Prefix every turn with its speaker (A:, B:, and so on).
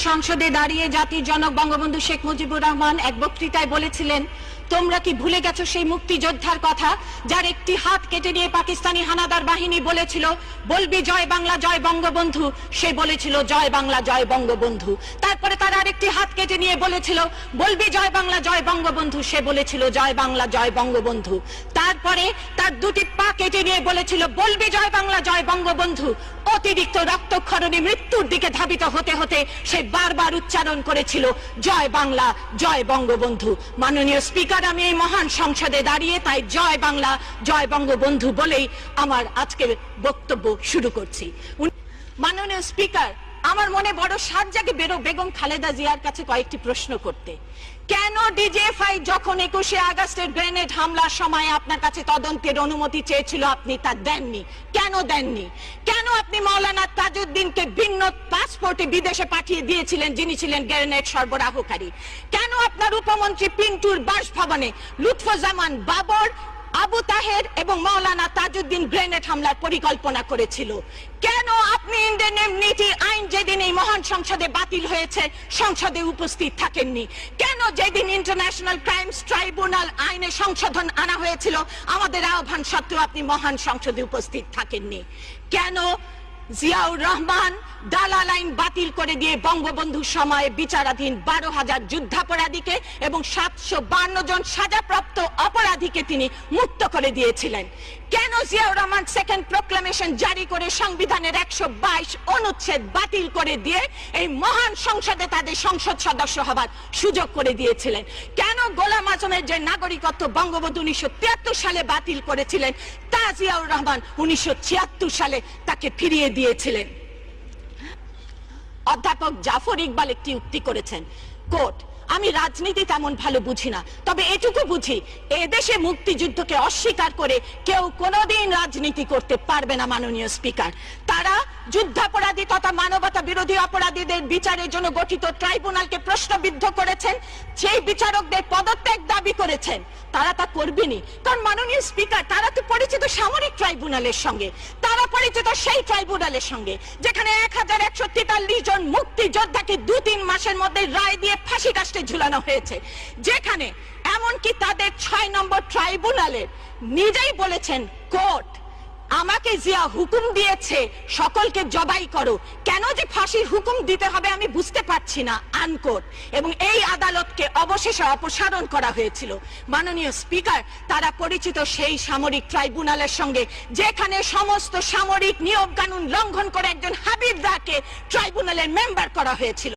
A: সংসদে দাঁড়িয়ে জাতির জনক বঙ্গবন্ধু শেখ মুজিবুর রহমান এক বক্তৃতায় বলেছিলেন, তোমরা কি ভুলে গেছো সেই মুক্তিযোদ্ধার কথা যার একটি হাত কেটে নিয়ে পাকিস্তানি হানাদার বাহিনী বলেছিল বলবি জয় বাংলা জয় বঙ্গবন্ধু, সে বলেছিল জয় বাংলা জয় বঙ্গবন্ধু। তারপরে তার আরেকটি হাত কেটে নিয়ে বলেছিল বলবি জয় বাংলা জয় বঙ্গবন্ধু, সে বলেছিল জয় বাংলা জয় বঙ্গবন্ধু। তারপরে তার দুটি পা কেটে নিয়ে বলেছিল বলবি জয় বাংলা জয় বঙ্গবন্ধু। অতিরিক্ত রক্তক্ষরণে মৃত্যুর দিকে ধাবিত হতে হতে সে বারবার উচ্চারণ করেছিল জয় বাংলা জয় বঙ্গবন্ধু। মাননীয় স্পিকার, আমি এই মহান সংসদে দাঁড়িয়ে তাই জয় বাংলা জয় বঙ্গবন্ধু বলেই আমার আজকের বক্তব্য শুরু করছি। মাননীয় স্পিকার, আমার মনে বড় সাত জাগে বেগম খালেদা জিয়ার কাছে কয়েকটি প্রশ্ন করতে। কেন ডিজিএফআই যখন 21শে আগস্টের গ্রেনেড হামলার সময় আপনার কাছে তদন্তের অনুমতি চেয়েছিল আপনি তা দেননি? কেন দেননি? কেন আপনি মাওলানা তাজউদ্দিনকে ভিন্ন পাসপোর্টে বিদেশে পাঠিয়ে দিয়েছিলেন, যিনি ছিলেন গ্রেনেড সরবরাহকারী? কেন আপনার উপমন্ত্রী পিন্টুর বাসভবনে লুৎফুজ্জামান বাবর, আবু তাহের এবং মাওলানা তাজউদ্দিন গ্রেনেড হামলার পরিকল্পনা করেছিল? কেন আপনি ইন্ডিয়ান নীতি আইন যেদিন এই মহান সংসদে বাতিল হয়েছে সংসদে উপস্থিত থাকেননি? কেন যেদিন ইন্টারন্যাশনাল ক্রাইমস ট্রাইব্যুনাল আইনে সংশোধন আনা হয়েছিল আমাদের আহ্বান সত্ত্বেও আপনি মহান সংসদে উপস্থিত থাকেননি? কেন জিয়াউর রহমান দালাল আইন বাতিল করে দিয়ে বঙ্গবন্ধুর সময়ে বিচারাধীন 12,000 যুদ্ধাপরাধীকে এবং 752 জন সাজাপ্রাপ্ত অপরাধীকে তিনি মুক্ত করে দিয়েছিলেন? কেন জিয়াউর রহমান সেকেন্ড প্রোক্লামেশন জারি করে সংবিধানের 122 অনুচ্ছেদ বাতিল করে দিয়ে এই মহান সংসদে তাদের সংসদ সদস্য হবার সুযোগ করে দিয়েছিলেন? কেন গোলাম আজমের যে নাগরিকত্ব বঙ্গবন্ধু 1973 সালে বাতিল করেছিলেন তা জিয়াউর রহমান 1976 সালে তাকে ফিরিয়ে দিয়েছিলেন? অধ্যাপক জাফর ইকবাল একটি উক্তি করেছেন, কোট, আমি রাজনীতি তেমন ভালো বুঝি না, তবে এটুকু বুঝি এদেশে মুক্তিযুদ্ধকে অস্বীকার করে কেউ কোনোদিন রাজনীতি করতে পারবে না। মাননীয় স্পিকার, তারা যুদ্ধাপরাধী তথা মানবতা বিরোধী অপরাধীদের বিচারের জন্য গঠিত ট্রাইব্যুনালকে প্রশ্নবিদ্ধ করেছেন, সেই বিচারকদের পদত্যাগ দাবি করেছেন। তারা তা করবেনি, কারণ মাননীয় স্পিকার, তারা তো পরিচিত সামরিক ট্রাইব্যুনালের সঙ্গে, তারা পরিচিত সেই ট্রাইব্যুনালের সঙ্গে যেখানে 1143 জন মুক্তিযোদ্ধাকে 2-3 মাসের মধ্যে রায় দিয়ে ফাঁসি কাস্টে ঝুলানো হয়েছে, যেখানে এমনকি তাদের 6 নম্বর ট্রাইব্যুনালের নিজেই বলেছেন, কোর্ট আমাকে জিয়া হুকুম দিয়েছে সকলকে জবাই করো, কেন যে ফাঁসির হুকুম দিতে হবে আমি বুঝতে পারছি না, আনকোট। এবং এই আদালতকে অবশেষে অপসারণ করা হয়েছিল। মাননীয় স্পিকার, তারা পরিচিত সেই সামরিক ট্রাইব্যুনালের সঙ্গে যেখানে সমস্ত সামরিক নিয়ম কানুন লঙ্ঘন করে একজন হাবিব রাকে ট্রাইব্যুনালের মেম্বার করা হয়েছিল।